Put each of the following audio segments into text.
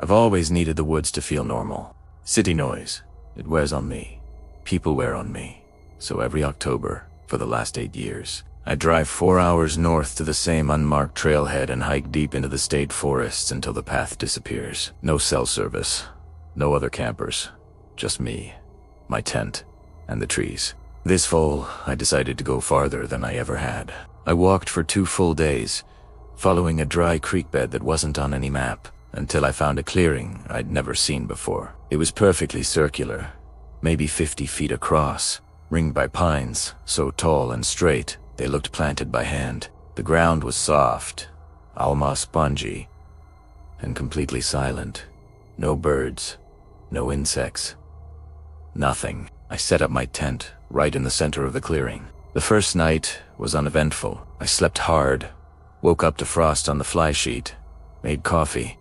I've always needed the woods to feel normal. City noise, it wears on me. People wear on me. So every October, for the last 8 years, I drive 4 hours north to the same unmarked trailhead and hike deep into the state forests until the path disappears. No cell service, no other campers, just me, my tent, and the trees. This fall, I decided to go farther than I ever had. I walked for 2 full days, following a dry creek bed that wasn't on any map, until I found a clearing I'd never seen before. It was perfectly circular, maybe 50 feet across, ringed by pines, so tall and straight they looked planted by hand. The ground was soft, almost spongy, and completely silent. No birds, no insects, nothing. I set up my tent right in the center of the clearing. The first night was uneventful. I slept hard, woke up to frost on the fly sheet, made coffee,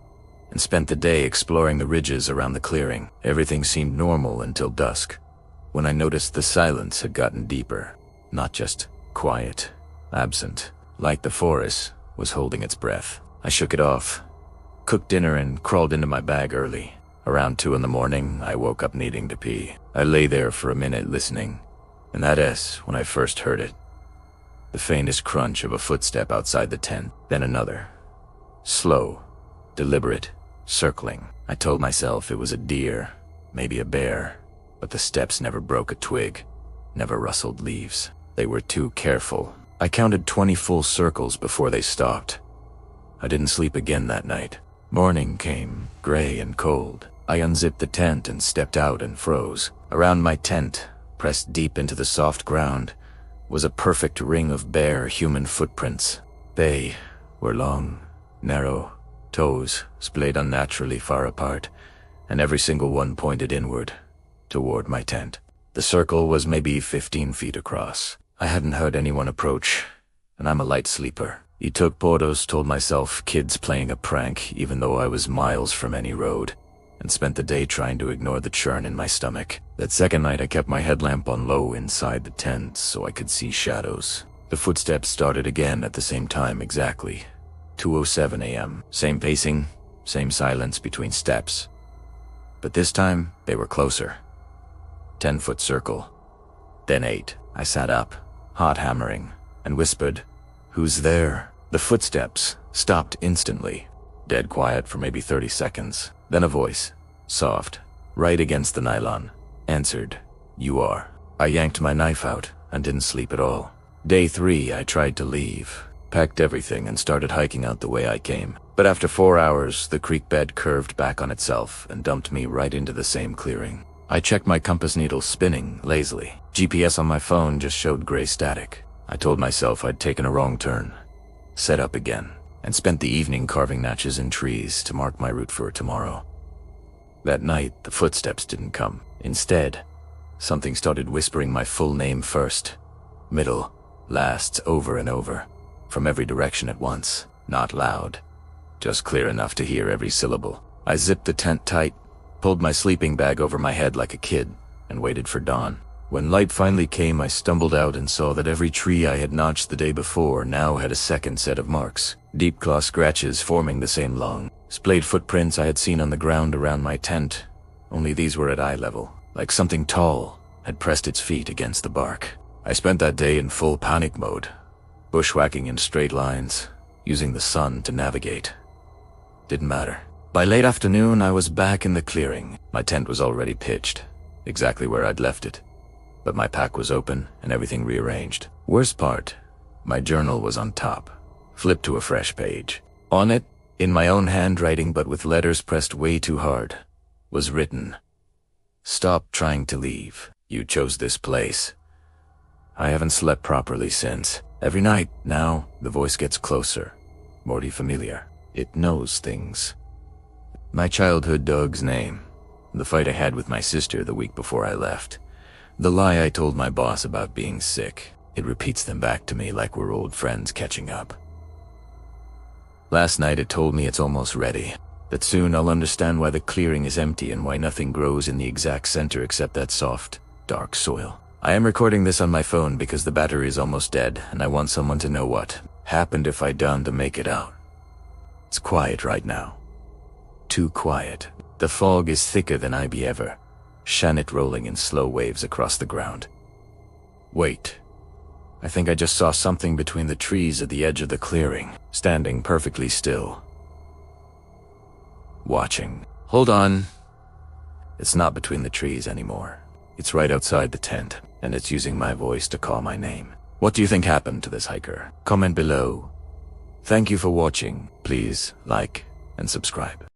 and spent the day exploring the ridges around the clearing. Everything seemed normal until dusk, when I noticed the silence had gotten deeper. Not just quiet, absent, like the forest was holding its breath. I shook it off, cooked dinner, and crawled into my bag early. Around 2 in the morning, I woke up needing to pee. I lay there for a minute listening, and that's when I first heard it. The faintest crunch of a footstep outside the tent, then another. Slow, deliberate, circling. I told myself it was a deer, maybe a bear, but the steps never broke a twig, never rustled leaves. They were too careful. I counted 20 full circles before they stopped. I didn't sleep again that night. Morning came, gray and cold. I unzipped the tent and stepped out and froze. Around my tent, pressed deep into the soft ground, was a perfect ring of bare human footprints. They were long, narrow, toes splayed unnaturally far apart, and every single one pointed inward, toward my tent. The circle was maybe 15 feet across. I hadn't heard anyone approach, and I'm a light sleeper. I took photos, told myself kids playing a prank even though I was miles from any road, and spent the day trying to ignore the churn in my stomach. That second night I kept my headlamp on low inside the tent so I could see shadows. The footsteps started again at the same time exactly. 2:07 a.m. Same pacing, same silence between steps. But this time, they were closer. 10-foot circle. Then 8. I sat up, hot hammering, and whispered, "Who's there?" The footsteps stopped instantly. Dead quiet for maybe 30 seconds. Then a voice, soft, right against the nylon, answered, "You are." I yanked my knife out and didn't sleep at all. Day 3, I tried to leave. Packed everything and started hiking out the way I came. But after 4 hours, the creek bed curved back on itself and dumped me right into the same clearing. I checked my compass needle spinning lazily. GPS on my phone just showed gray static. I told myself I'd taken a wrong turn, set up again, and spent the evening carving notches in trees to mark my route for tomorrow. That night, the footsteps didn't come. Instead, something started whispering my full name first, middle, last, over and over. From every direction at once, not loud, just clear enough to hear every syllable. I zipped the tent tight, pulled my sleeping bag over my head like a kid, and waited for dawn. When light finally came, I stumbled out and saw that every tree I had notched the day before now had a second set of marks. Deep claw scratches forming the same long, splayed footprints I had seen on the ground around my tent, only these were at eye level, like something tall had pressed its feet against the bark. I spent that day in full panic mode, bushwhacking in straight lines, using the sun to navigate. Didn't matter. By late afternoon, I was back in the clearing. My tent was already pitched, exactly where I'd left it. But my pack was open and everything rearranged. Worst part, my journal was on top. Flipped to a fresh page. On it, in my own handwriting but with letters pressed way too hard, was written, "Stop trying to leave. You chose this place." I haven't slept properly since. Every night, now, the voice gets closer, more familiar. It knows things. My childhood dog's name, the fight I had with my sister the week before I left, the lie I told my boss about being sick. It repeats them back to me like we're old friends catching up. Last night it told me it's almost ready, that soon I'll understand why the clearing is empty and why nothing grows in the exact center except that soft, dark soil. I am recording this on my phone because the battery is almost dead and I want someone to know what happened if I done to make it out. It's quiet right now. too quiet. The fog is thicker than I be ever. Shannon rolling in slow waves across the ground. Wait. I think I just saw something between the trees at the edge of the clearing, standing perfectly still. Watching. Hold on. It's not between the trees anymore. It's right outside the tent, and it's using my voice to call my name. What do you think happened to this hiker? Comment below. Thank you for watching. Please like and subscribe.